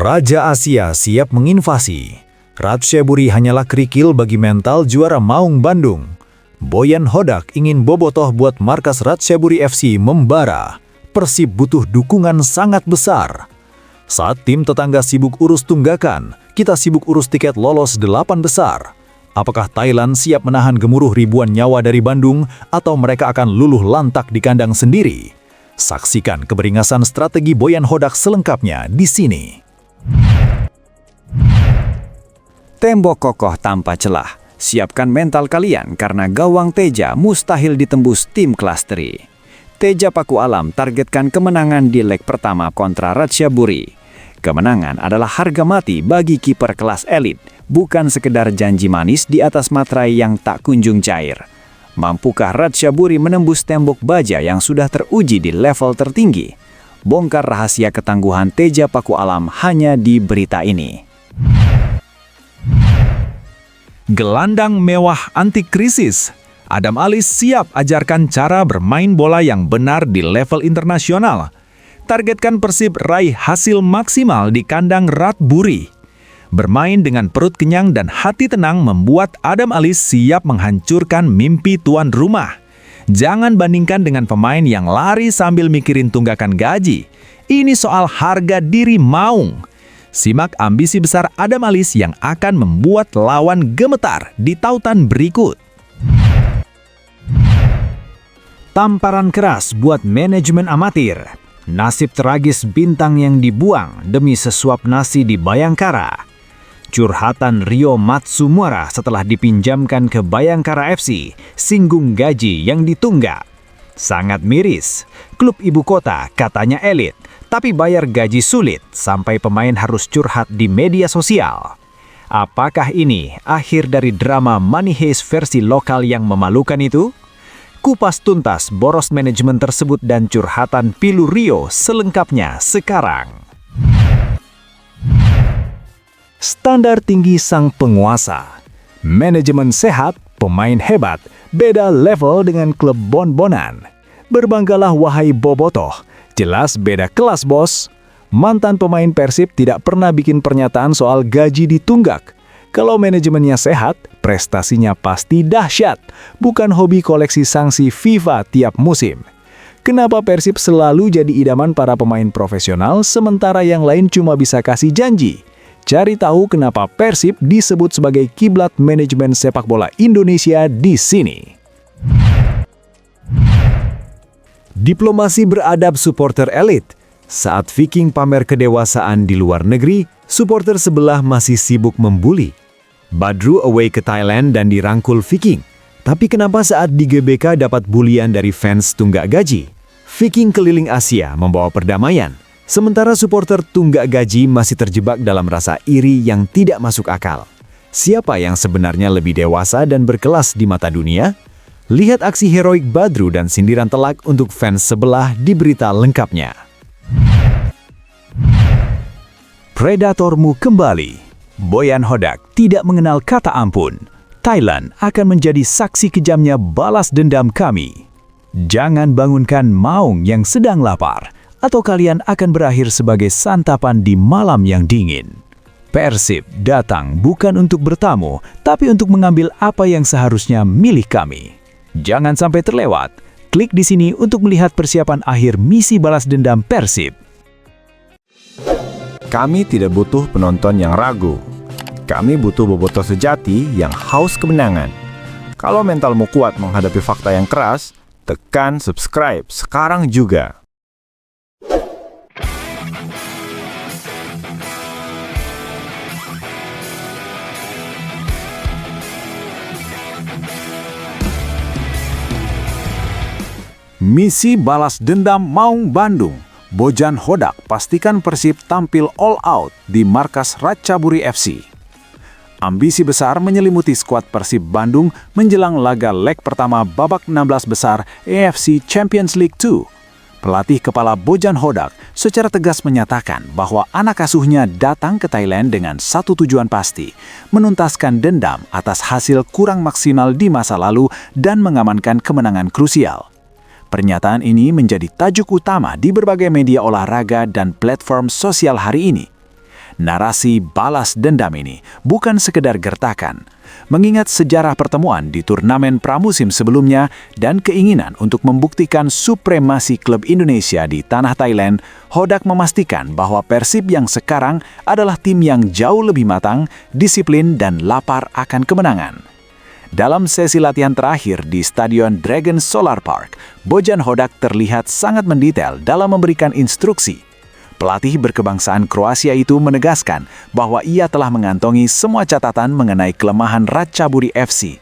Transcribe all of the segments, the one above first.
Raja Asia siap menginvasi. Ratchaburi hanyalah kerikil bagi mental juara Maung Bandung. Boyan Hodak ingin bobotoh buat markas Ratchaburi FC membara. Persib butuh dukungan sangat besar. Saat tim tetangga sibuk urus tunggakan, kita sibuk urus tiket lolos 8 besar. Apakah Thailand siap menahan gemuruh ribuan nyawa dari Bandung atau mereka akan luluh lantak di kandang sendiri? Saksikan keberingasan strategi Boyan Hodak selengkapnya di sini. Tembok kokoh tanpa celah. Siapkan mental kalian karena gawang Teja mustahil ditembus tim kelas 3. Teja Paku Alam targetkan kemenangan di leg pertama kontra Ratchaburi. Kemenangan adalah harga mati bagi kiper kelas elit, bukan sekedar janji manis di atas materai yang tak kunjung cair. Mampukah Ratchaburi menembus tembok baja yang sudah teruji di level tertinggi? Bongkar rahasia ketangguhan Teja Paku Alam hanya di berita ini. Gelandang mewah anti krisis. Adam Alis siap ajarkan cara bermain bola yang benar di level internasional. Targetkan Persib raih hasil maksimal di kandang Ratburi. Bermain dengan perut kenyang dan hati tenang membuat Adam Alis siap menghancurkan mimpi tuan rumah. Jangan bandingkan dengan pemain yang lari sambil mikirin tunggakan gaji. Ini soal harga diri Maung. Simak ambisi besar Adam Alis yang akan membuat lawan gemetar di tautan berikut. Tamparan keras buat manajemen amatir. Nasib tragis bintang yang dibuang demi sesuap nasi di Bayangkara. Curhatan Rio Matsumura setelah dipinjamkan ke Bayangkara FC, singgung gaji yang ditunggak. Sangat miris, klub ibu kota katanya elit, tapi bayar gaji sulit sampai pemain harus curhat di media sosial. Apakah ini akhir dari drama Money Heist versi lokal yang memalukan itu? Kupas tuntas boros manajemen tersebut dan curhatan pilu Rio selengkapnya sekarang. Standar tinggi sang penguasa. Manajemen sehat, pemain hebat, beda level dengan klub bon-bonan. Berbanggalah wahai bobotoh, jelas beda kelas bos. Mantan pemain Persib tidak pernah bikin pernyataan soal gaji ditunggak. Kalau manajemennya sehat, prestasinya pasti dahsyat, bukan hobi koleksi sanksi FIFA tiap musim. Kenapa Persib selalu jadi idaman para pemain profesional sementara yang lain cuma bisa kasih janji? Cari tahu kenapa Persib disebut sebagai kiblat manajemen sepak bola Indonesia di sini. Diplomasi beradab supporter elit. Saat Viking pamer kedewasaan di luar negeri, supporter sebelah masih sibuk membuli. Badru away ke Thailand dan dirangkul Viking. Tapi kenapa saat di GBK dapat bulian dari fans tunggak gaji? Viking keliling Asia membawa perdamaian. Sementara supporter tunggak gaji masih terjebak dalam rasa iri yang tidak masuk akal. Siapa yang sebenarnya lebih dewasa dan berkelas di mata dunia? Lihat aksi heroik Badru dan sindiran telak untuk fans sebelah di berita lengkapnya. Predatormu kembali. Boyan Hodak tidak mengenal kata ampun. Thailand akan menjadi saksi kejamnya balas dendam kami. Jangan bangunkan Maung yang sedang lapar, atau kalian akan berakhir sebagai santapan di malam yang dingin. Persib datang bukan untuk bertamu, tapi untuk mengambil apa yang seharusnya milik kami. Jangan sampai terlewat. Klik di sini untuk melihat persiapan akhir misi balas dendam Persib. Kami tidak butuh penonton yang ragu. Kami butuh bobotoh sejati yang haus kemenangan. Kalau mentalmu kuat menghadapi fakta yang keras, tekan subscribe sekarang juga. Misi balas dendam Maung Bandung. Boyan Hodak pastikan Persib tampil all out di markas Ratchaburi FC. Ambisi besar menyelimuti skuad Persib Bandung menjelang laga leg pertama babak 16 besar AFC Champions League 2. Pelatih kepala Bojan Hodak secara tegas menyatakan bahwa anak asuhnya datang ke Thailand dengan satu tujuan pasti, menuntaskan dendam atas hasil kurang maksimal di masa lalu dan mengamankan kemenangan krusial. Pernyataan ini menjadi tajuk utama di berbagai media olahraga dan platform sosial hari ini. Narasi balas dendam ini bukan sekedar gertakan, mengingat sejarah pertemuan di turnamen pramusim sebelumnya dan keinginan untuk membuktikan supremasi klub Indonesia di tanah Thailand. Hodak memastikan bahwa Persib yang sekarang adalah tim yang jauh lebih matang, disiplin, dan lapar akan kemenangan. Dalam sesi latihan terakhir di Stadion Dragon Solar Park, Bojan Hodak terlihat sangat mendetail dalam memberikan instruksi. Pelatih berkebangsaan Kroasia itu menegaskan bahwa ia telah mengantongi semua catatan mengenai kelemahan Ratchaburi FC.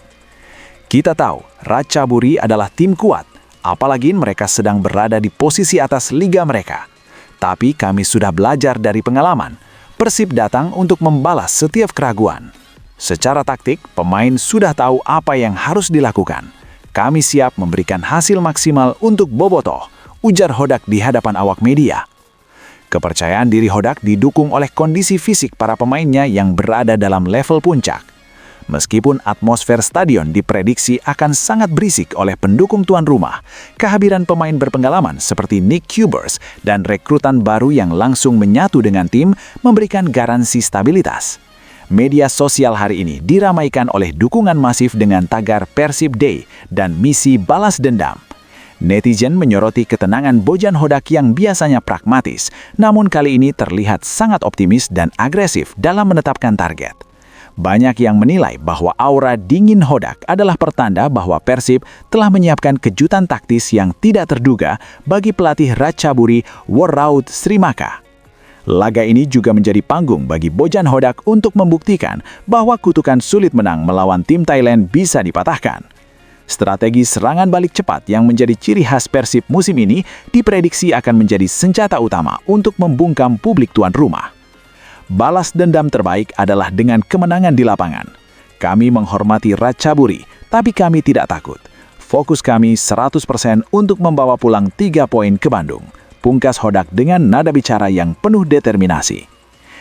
Kita tahu, Ratchaburi adalah tim kuat, apalagi mereka sedang berada di posisi atas liga mereka. Tapi kami sudah belajar dari pengalaman. Persib datang untuk membalas setiap keraguan. Secara taktik, pemain sudah tahu apa yang harus dilakukan. Kami siap memberikan hasil maksimal untuk Bobotoh, ujar Hodak di hadapan awak media. Kepercayaan diri Hodak didukung oleh kondisi fisik para pemainnya yang berada dalam level puncak. Meskipun atmosfer stadion diprediksi akan sangat berisik oleh pendukung tuan rumah, kehadiran pemain berpengalaman seperti Nick Cubers dan rekrutan baru yang langsung menyatu dengan tim memberikan garansi stabilitas. Media sosial hari ini diramaikan oleh dukungan masif dengan tagar Persib Day dan misi balas dendam. Netizen menyoroti ketenangan Bojan Hodak yang biasanya pragmatis, namun kali ini terlihat sangat optimis dan agresif dalam menetapkan target. Banyak yang menilai bahwa aura dingin Hodak adalah pertanda bahwa Persib telah menyiapkan kejutan taktis yang tidak terduga bagi pelatih Ratchaburi Worraud Srimaka. Laga ini juga menjadi panggung bagi Bojan Hodak untuk membuktikan bahwa kutukan sulit menang melawan tim Thailand bisa dipatahkan. Strategi serangan balik cepat yang menjadi ciri khas Persib musim ini diprediksi akan menjadi senjata utama untuk membungkam publik tuan rumah. Balas dendam terbaik adalah dengan kemenangan di lapangan. Kami menghormati Ratchaburi, tapi kami tidak takut. Fokus kami 100% untuk membawa pulang 3 poin ke Bandung. Pungkas Hodak dengan nada bicara yang penuh determinasi.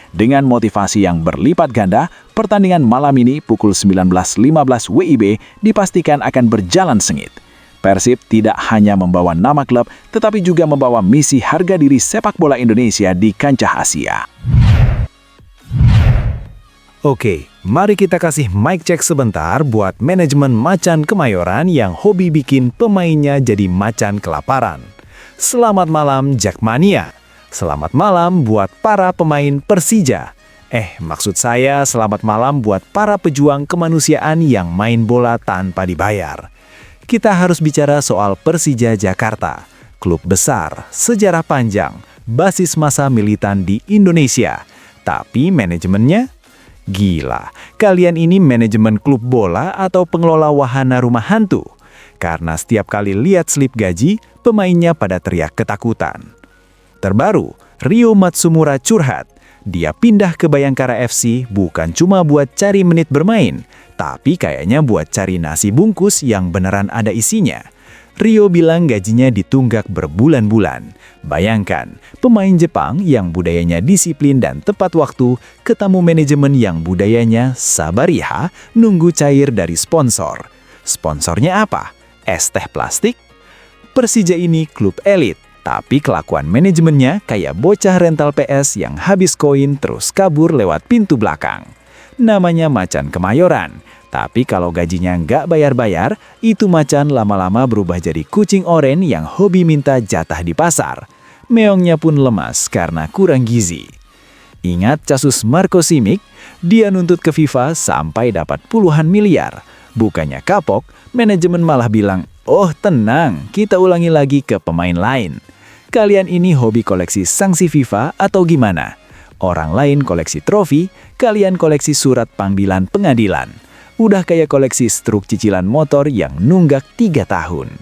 Dengan motivasi yang berlipat ganda, pertandingan malam ini pukul 19.15 WIB dipastikan akan berjalan sengit. Persib tidak hanya membawa nama klub, tetapi juga membawa misi harga diri sepak bola Indonesia di kancah Asia. Oke, mari kita kasih mic check sebentar buat manajemen Macan Kemayoran yang hobi bikin pemainnya jadi macan kelaparan. Selamat malam Jakmania. Selamat malam buat para pemain Persija. Maksud saya selamat malam buat para pejuang kemanusiaan yang main bola tanpa dibayar. Kita harus bicara soal Persija Jakarta, klub besar, sejarah panjang, basis massa militan di Indonesia. Tapi manajemennya? Gila, kalian ini manajemen klub bola atau pengelola wahana rumah hantu? Karena setiap kali lihat slip gaji, pemainnya pada teriak ketakutan. Terbaru, Rio Matsumura curhat. Dia pindah ke Bayangkara FC bukan cuma buat cari menit bermain, tapi kayaknya buat cari nasi bungkus yang beneran ada isinya. Rio bilang gajinya ditunggak berbulan-bulan. Bayangkan, pemain Jepang yang budayanya disiplin dan tepat waktu ketemu manajemen yang budayanya sabariha nunggu cair dari sponsor. Sponsornya apa? Es teh plastik? Persija ini klub elit. Tapi kelakuan manajemennya kayak bocah rental PS yang habis koin terus kabur lewat pintu belakang. Namanya Macan Kemayoran, tapi kalau gajinya nggak bayar-bayar, itu macan lama-lama berubah jadi kucing oren yang hobi minta jatah di pasar. Meongnya pun lemas karena kurang gizi. Ingat kasus Marco Simic? Dia nuntut ke FIFA sampai dapat puluhan miliar. Bukannya kapok, manajemen malah bilang, "Oh tenang, kita ulangi lagi ke pemain lain." Kalian ini hobi koleksi sanksi FIFA atau gimana? Orang lain koleksi trofi, kalian koleksi surat panggilan pengadilan. Udah kayak koleksi struk cicilan motor yang nunggak 3 tahun.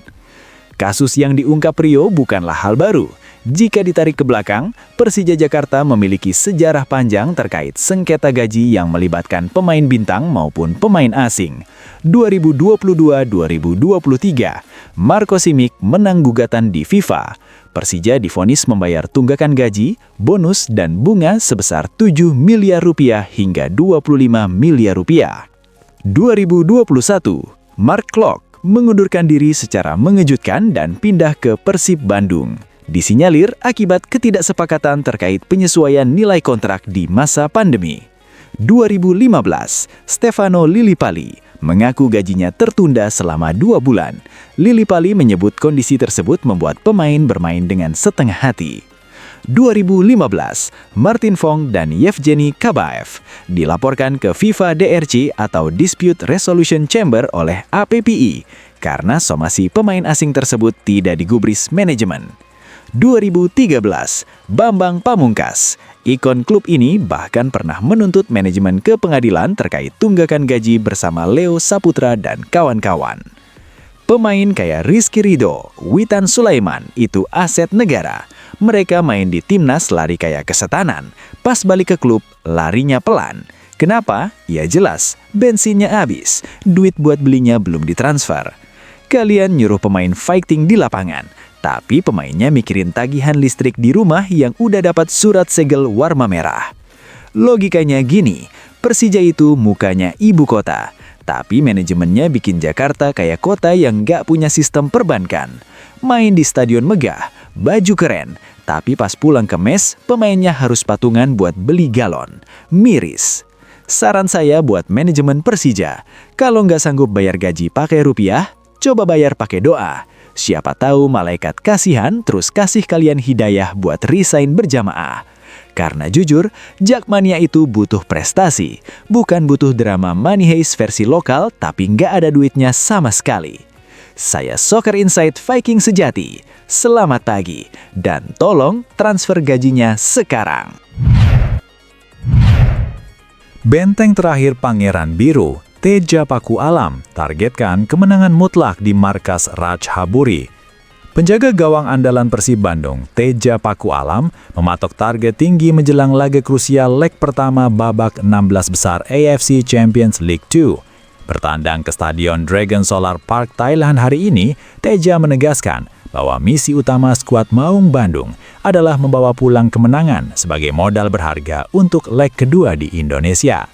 Kasus yang diungkap Rio bukanlah hal baru. Jika ditarik ke belakang, Persija Jakarta memiliki sejarah panjang terkait sengketa gaji yang melibatkan pemain bintang maupun pemain asing. 2022-2023, Marco Simic menang gugatan di FIFA. Persija divonis membayar tunggakan gaji, bonus, dan bunga sebesar 7 miliar rupiah hingga 25 miliar rupiah. 2021, Mark Klok mengundurkan diri secara mengejutkan dan pindah ke Persib Bandung. Disinyalir akibat ketidaksepakatan terkait penyesuaian nilai kontrak di masa pandemi. 2015, Stefano Lillipali mengaku gajinya tertunda selama 2 bulan. Lillipali menyebut kondisi tersebut membuat pemain bermain dengan setengah hati. 2015, Martin Fong dan Yevgeny Kabaev dilaporkan ke FIFA DRC atau Dispute Resolution Chamber oleh APPI karena somasi pemain asing tersebut tidak digubris manajemen. 2013, Bambang Pamungkas, ikon klub ini bahkan pernah menuntut manajemen ke pengadilan terkait tunggakan gaji bersama Leo Saputra dan kawan-kawan. Pemain kayak Rizky Ridho, Witan Sulaiman itu aset negara. Mereka main di timnas lari kayak kesetanan. Pas balik ke klub, larinya pelan. Kenapa? Ya jelas, bensinnya habis. Duit buat belinya belum ditransfer. Kalian nyuruh pemain fighting di lapangan, tapi pemainnya mikirin tagihan listrik di rumah yang udah dapat surat segel warna merah. Logikanya gini, Persija itu mukanya ibu kota, tapi manajemennya bikin Jakarta kayak kota yang nggak punya sistem perbankan. Main di stadion megah, baju keren, tapi pas pulang ke mes, pemainnya harus patungan buat beli galon. Miris. Saran saya buat manajemen Persija, kalau nggak sanggup bayar gaji pakai rupiah, coba bayar pakai doa. Siapa tahu malaikat kasihan terus kasih kalian hidayah buat resign berjamaah. Karena jujur, Jakmania itu butuh prestasi, bukan butuh drama money heist versi lokal tapi nggak ada duitnya sama sekali. Saya Soccer Insight Viking sejati. Selamat pagi, dan tolong transfer gajinya sekarang. Benteng terakhir Pangeran Biru, Teja Paku Alam, targetkan kemenangan mutlak di markas Raj Haburi. Penjaga gawang andalan Persib Bandung, Teja Paku Alam, mematok target tinggi menjelang laga krusial leg pertama babak 16 besar AFC Champions League 2. Bertandang ke Stadion Dragon Solar Park Thailand hari ini, Teja menegaskan bahwa misi utama skuad Maung Bandung adalah membawa pulang kemenangan sebagai modal berharga untuk leg kedua di Indonesia.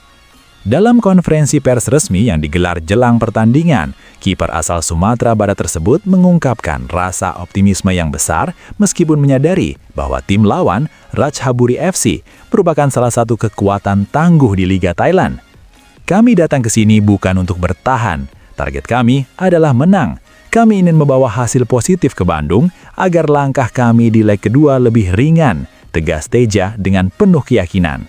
Dalam konferensi pers resmi yang digelar jelang pertandingan, kiper asal Sumatera Barat tersebut mengungkapkan rasa optimisme yang besar meskipun menyadari bahwa tim lawan, Raj Haburi FC, merupakan salah satu kekuatan tangguh di Liga Thailand. Kami datang ke sini bukan untuk bertahan, target kami adalah menang. Kami ingin membawa hasil positif ke Bandung agar langkah kami di leg kedua lebih ringan, tegas Teja dengan penuh keyakinan.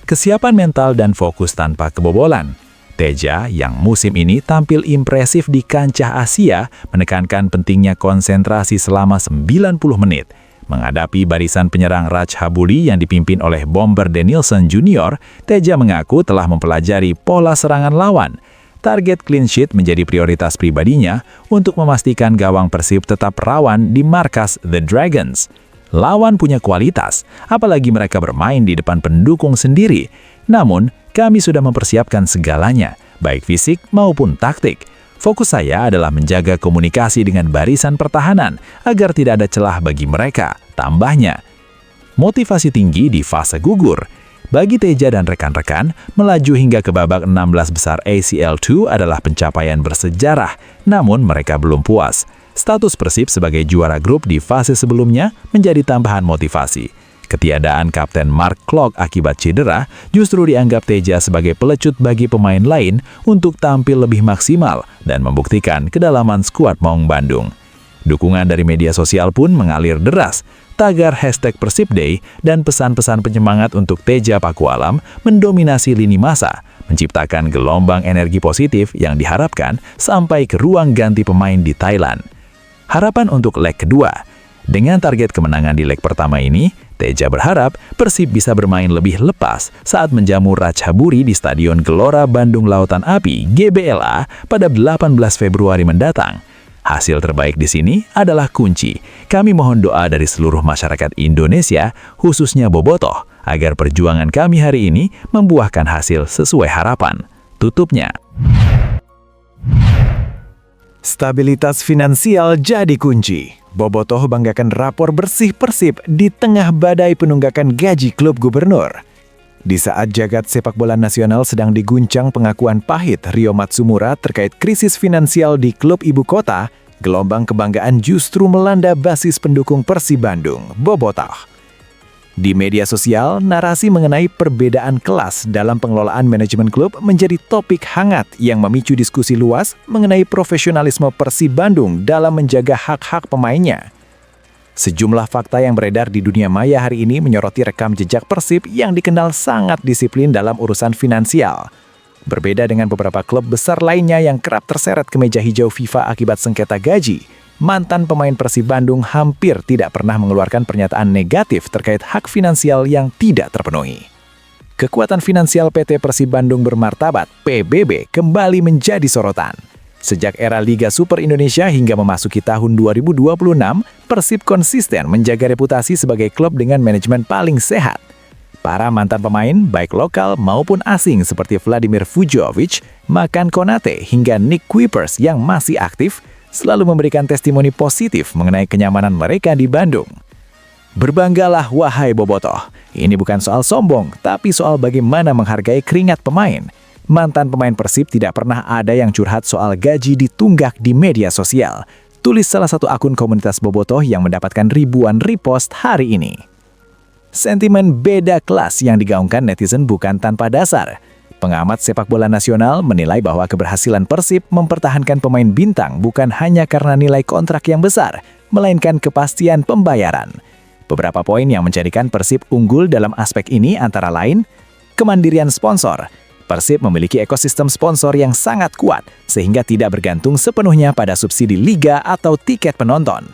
Kesiapan mental dan fokus tanpa kebobolan. Teja yang musim ini tampil impresif di kancah Asia menekankan pentingnya konsentrasi selama 90 menit. Menghadapi barisan penyerang Raj Haburi yang dipimpin oleh Bomber Danielson Jr., Teja mengaku telah mempelajari pola serangan lawan. Target clean sheet menjadi prioritas pribadinya untuk memastikan gawang Persib tetap rawan di markas The Dragons. Lawan punya kualitas, apalagi mereka bermain di depan pendukung sendiri. Namun, kami sudah mempersiapkan segalanya, baik fisik maupun taktik. Fokus saya adalah menjaga komunikasi dengan barisan pertahanan agar tidak ada celah bagi mereka. Tambahnya, motivasi tinggi di fase gugur. Bagi Teja dan rekan-rekan, melaju hingga ke babak 16 besar ACL2 adalah pencapaian bersejarah, namun mereka belum puas. Status Persib sebagai juara grup di fase sebelumnya menjadi tambahan motivasi. Ketiadaan Kapten Mark Klok akibat cedera justru dianggap Teja sebagai pelecut bagi pemain lain untuk tampil lebih maksimal dan membuktikan kedalaman skuad Maung Bandung. Dukungan dari media sosial pun mengalir deras. Tagar #PersibDay dan pesan-pesan penyemangat untuk Teja Paku Alam mendominasi lini massa, menciptakan gelombang energi positif yang diharapkan sampai ke ruang ganti pemain di Thailand. Harapan untuk leg kedua. Dengan target kemenangan di leg pertama ini, Teja berharap Persib bisa bermain lebih lepas saat menjamu Raj Haburi di Stadion Gelora Bandung Lautan Api (GBLA) pada 18 Februari mendatang. Hasil terbaik di sini adalah kunci. Kami mohon doa dari seluruh masyarakat Indonesia, khususnya Bobotoh, agar perjuangan kami hari ini membuahkan hasil sesuai harapan. Tutupnya. Stabilitas finansial jadi kunci. Bobotoh banggakan rapor bersih Persib di tengah badai penunggakan gaji klub gubernur. Di saat jagat sepak bola nasional sedang diguncang pengakuan pahit Rio Matsumura terkait krisis finansial di klub ibu kota, gelombang kebanggaan justru melanda basis pendukung Persib Bandung, Bobotoh. Di media sosial, narasi mengenai perbedaan kelas dalam pengelolaan manajemen klub menjadi topik hangat yang memicu diskusi luas mengenai profesionalisme Persib Bandung dalam menjaga hak-hak pemainnya. Sejumlah fakta yang beredar di dunia maya hari ini menyoroti rekam jejak Persib yang dikenal sangat disiplin dalam urusan finansial. Berbeda dengan beberapa klub besar lainnya yang kerap terseret ke meja hijau FIFA akibat sengketa gaji, mantan pemain Persib Bandung hampir tidak pernah mengeluarkan pernyataan negatif terkait hak finansial yang tidak terpenuhi. Kekuatan finansial PT Persib Bandung Bermartabat, PBB, kembali menjadi sorotan. Sejak era Liga Super Indonesia hingga memasuki tahun 2026, Persib konsisten menjaga reputasi sebagai klub dengan manajemen paling sehat. Para mantan pemain, baik lokal maupun asing seperti Vladimir Vujovic, Makan Konate, hingga Nick Kuipers yang masih aktif, selalu memberikan testimoni positif mengenai kenyamanan mereka di Bandung. Berbanggalah wahai Bobotoh, ini bukan soal sombong, tapi soal bagaimana menghargai keringat pemain. Mantan pemain Persib tidak pernah ada yang curhat soal gaji ditunggak di media sosial, tulis salah satu akun komunitas Bobotoh yang mendapatkan ribuan repost hari ini. Sentimen beda kelas yang digaungkan netizen bukan tanpa dasar. Pengamat sepak bola nasional menilai bahwa keberhasilan Persib mempertahankan pemain bintang bukan hanya karena nilai kontrak yang besar, melainkan kepastian pembayaran. Beberapa poin yang menjadikan Persib unggul dalam aspek ini antara lain, kemandirian sponsor. Persib memiliki ekosistem sponsor yang sangat kuat, sehingga tidak bergantung sepenuhnya pada subsidi liga atau tiket penonton.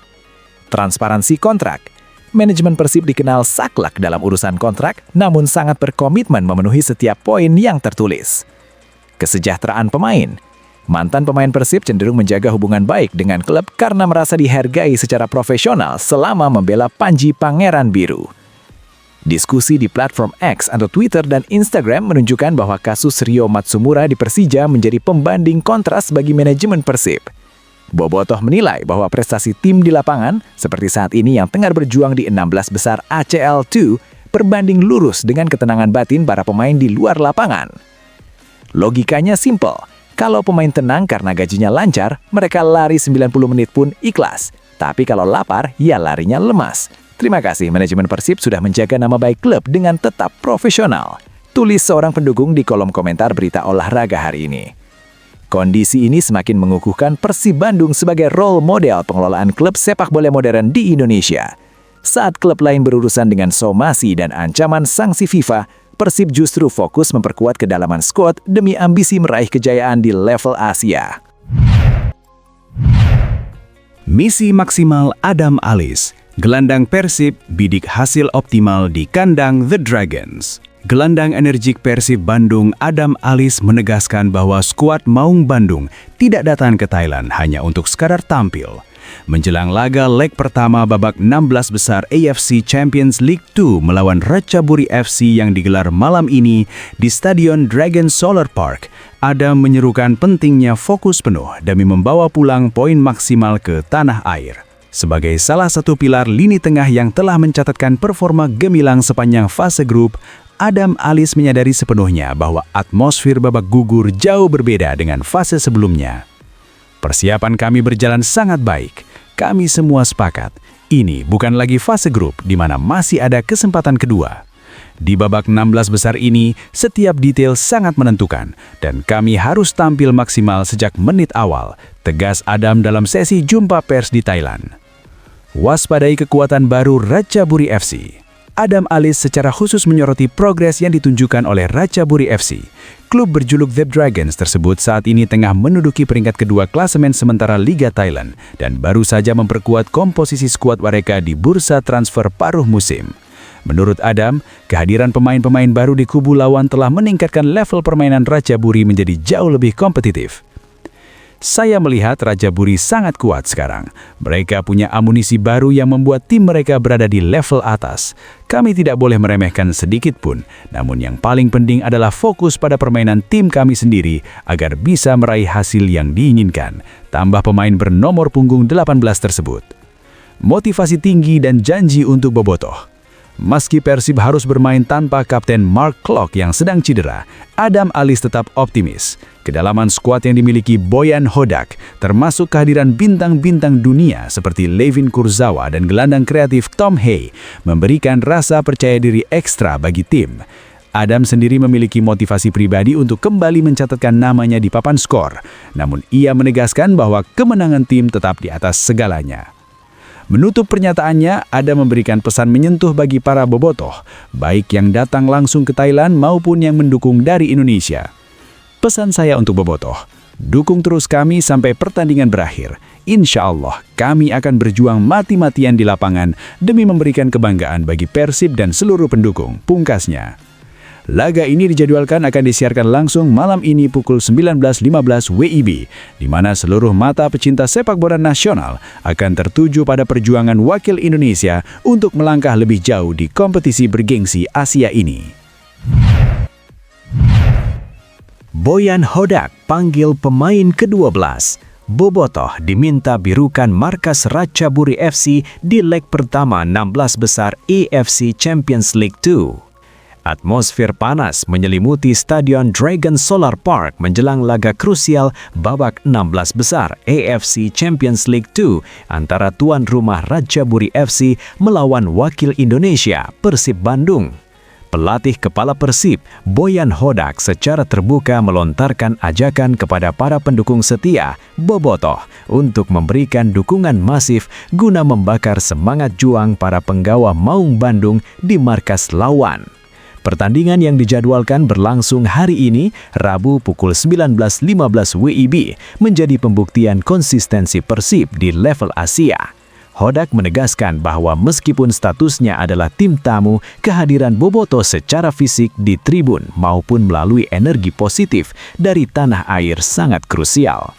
Transparansi kontrak. Manajemen Persib dikenal saklek dalam urusan kontrak, namun sangat berkomitmen memenuhi setiap poin yang tertulis. Kesejahteraan pemain. Mantan pemain Persib cenderung menjaga hubungan baik dengan klub karena merasa dihargai secara profesional selama membela Panji Pangeran Biru. Diskusi di platform X atau Twitter dan Instagram menunjukkan bahwa kasus Rio Matsumura di Persija menjadi pembanding kontras bagi manajemen Persib. Bobotoh menilai bahwa prestasi tim di lapangan, seperti saat ini yang tengah berjuang di 16 besar ACL2, berbanding lurus dengan ketenangan batin para pemain di luar lapangan. Logikanya simpel, kalau pemain tenang karena gajinya lancar, mereka lari 90 menit pun ikhlas. Tapi kalau lapar, ya larinya lemas. Terima kasih manajemen Persib sudah menjaga nama baik klub dengan tetap profesional, tulis seorang pendukung di kolom komentar berita olahraga hari ini. Kondisi ini semakin mengukuhkan Persib Bandung sebagai role model pengelolaan klub sepak bola modern di Indonesia. Saat klub lain berurusan dengan somasi dan ancaman sanksi FIFA, Persib justru fokus memperkuat kedalaman skuad demi ambisi meraih kejayaan di level Asia. Misi maksimal Adam Alis. Gelandang Persib bidik hasil optimal di kandang The Dragons. Gelandang energik Persib Bandung Adam Alis menegaskan bahwa skuad Maung Bandung tidak datang ke Thailand hanya untuk sekadar tampil. Menjelang laga leg pertama babak 16 besar AFC Champions League 2 melawan Ratchaburi FC yang digelar malam ini di Stadion Dragon Solar Park, Adam menyerukan pentingnya fokus penuh demi membawa pulang poin maksimal ke tanah air. Sebagai salah satu pilar lini tengah yang telah mencatatkan performa gemilang sepanjang fase grup, Adam Alis menyadari sepenuhnya bahwa atmosfer babak gugur jauh berbeda dengan fase sebelumnya. Persiapan kami berjalan sangat baik. Kami semua sepakat, ini bukan lagi fase grup di mana masih ada kesempatan kedua. Di babak 16 besar ini, setiap detail sangat menentukan dan kami harus tampil maksimal sejak menit awal, tegas Adam dalam sesi jumpa pers di Thailand. Waspadai kekuatan baru Ratchaburi FC. Adam Alis secara khusus menyoroti progres yang ditunjukkan oleh Ratchaburi FC. Klub berjuluk The Dragons tersebut saat ini tengah menduduki peringkat kedua klasemen sementara Liga Thailand dan baru saja memperkuat komposisi skuad mereka di bursa transfer paruh musim. Menurut Adam, kehadiran pemain-pemain baru di kubu lawan telah meningkatkan level permainan Ratchaburi menjadi jauh lebih kompetitif. Saya melihat Rajaburi sangat kuat sekarang. Mereka punya amunisi baru yang membuat tim mereka berada di level atas. Kami tidak boleh meremehkan sedikit pun. Namun yang paling penting adalah fokus pada permainan tim kami sendiri agar bisa meraih hasil yang diinginkan. Tambah pemain bernomor punggung 18 tersebut. Motivasi tinggi dan janji untuk Bobotoh. Meski Persib harus bermain tanpa Kapten Mark Klok yang sedang cedera, Adam Alis tetap optimis. Kedalaman skuad yang dimiliki Bojan Hodak, termasuk kehadiran bintang-bintang dunia seperti Levin Kurzawa dan gelandang kreatif Tom Hay, memberikan rasa percaya diri ekstra bagi tim. Adam sendiri memiliki motivasi pribadi untuk kembali mencatatkan namanya di papan skor, namun ia menegaskan bahwa kemenangan tim tetap di atas segalanya. Menutup pernyataannya, Adam memberikan pesan menyentuh bagi para bobotoh, baik yang datang langsung ke Thailand maupun yang mendukung dari Indonesia. Pesan saya untuk bobotoh, dukung terus kami sampai pertandingan berakhir. Insya Allah, kami akan berjuang mati-matian di lapangan demi memberikan kebanggaan bagi Persib dan seluruh pendukung, pungkasnya. Laga ini dijadwalkan akan disiarkan langsung malam ini pukul 19.15 WIB, di mana seluruh mata pecinta sepak bola nasional akan tertuju pada perjuangan wakil Indonesia untuk melangkah lebih jauh di kompetisi bergengsi Asia ini. Bojan Hodak panggil pemain ke-12. Bobotoh diminta birukan markas Ratchaburi FC di leg pertama 16 besar AFC Champions League 2. Atmosfer panas menyelimuti Stadion Dragon Solar Park menjelang laga krusial babak 16 besar AFC Champions League 2 antara tuan rumah Ratchaburi FC melawan wakil Indonesia Persib Bandung. Pelatih kepala Persib, Bojan Hodak, secara terbuka melontarkan ajakan kepada para pendukung setia Bobotoh untuk memberikan dukungan masif guna membakar semangat juang para penggawa Maung Bandung di markas lawan. Pertandingan yang dijadwalkan berlangsung hari ini, Rabu pukul 19.15 WIB, menjadi pembuktian konsistensi Persib di level Asia. Hodak menegaskan bahwa meskipun statusnya adalah tim tamu, kehadiran Bobotoh secara fisik di tribun maupun melalui energi positif dari tanah air sangat krusial.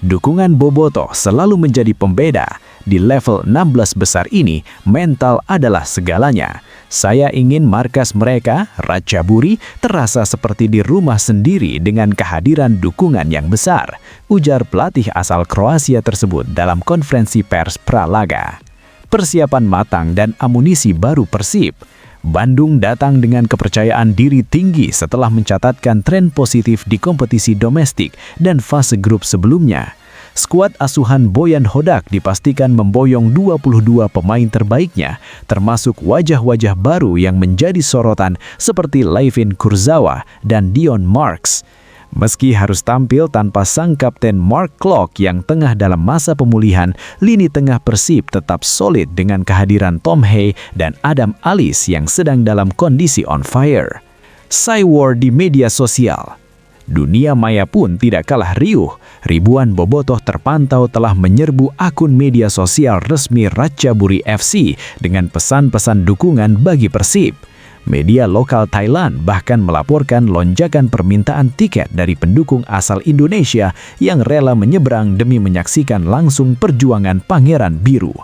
Dukungan Bobotoh selalu menjadi pembeda. Di level 16 besar ini, mental adalah segalanya. Saya ingin markas mereka, Ratchaburi, terasa seperti di rumah sendiri dengan kehadiran dukungan yang besar, ujar pelatih asal Kroasia tersebut dalam konferensi pers pralaga. Persiapan matang dan amunisi baru Persib. Bandung datang dengan kepercayaan diri tinggi setelah mencatatkan tren positif di kompetisi domestik dan fase grup sebelumnya. Skuad asuhan Bojan Hodak dipastikan memboyong 22 pemain terbaiknya, termasuk wajah-wajah baru yang menjadi sorotan seperti Levin Kurzawa dan Dion Marks. Meski harus tampil tanpa sang kapten Mark Klok yang tengah dalam masa pemulihan, lini tengah Persib tetap solid dengan kehadiran Tom Hay dan Adam Alis yang sedang dalam kondisi on fire. Cywar di media sosial. Dunia maya pun tidak kalah riuh. Ribuan bobotoh terpantau telah menyerbu akun media sosial resmi Ratchaburi FC dengan pesan-pesan dukungan bagi Persib. Media lokal Thailand bahkan melaporkan lonjakan permintaan tiket dari pendukung asal Indonesia yang rela menyeberang demi menyaksikan langsung perjuangan Pangeran Biru.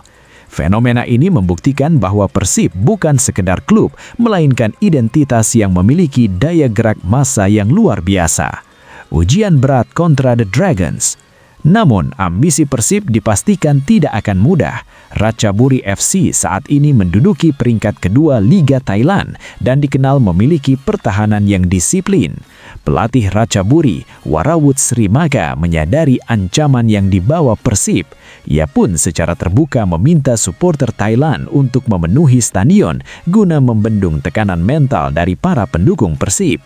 Fenomena ini membuktikan bahwa Persib bukan sekedar klub, melainkan identitas yang memiliki daya gerak massa yang luar biasa. Ujian berat kontra The Dragons. Namun, ambisi Persib dipastikan tidak akan mudah. Ratchaburi FC saat ini menduduki peringkat kedua Liga Thailand dan dikenal memiliki pertahanan yang disiplin. Pelatih Ratchaburi, Warawut Srimaga, menyadari ancaman yang dibawa Persib. Ia pun secara terbuka meminta supporter Thailand untuk memenuhi stadion guna membendung tekanan mental dari para pendukung Persib.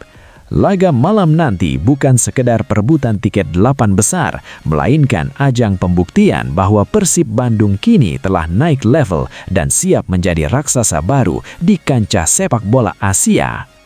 Laga malam nanti bukan sekedar perebutan tiket 8 besar, melainkan ajang pembuktian bahwa Persib Bandung kini telah naik level dan siap menjadi raksasa baru di kancah sepak bola Asia.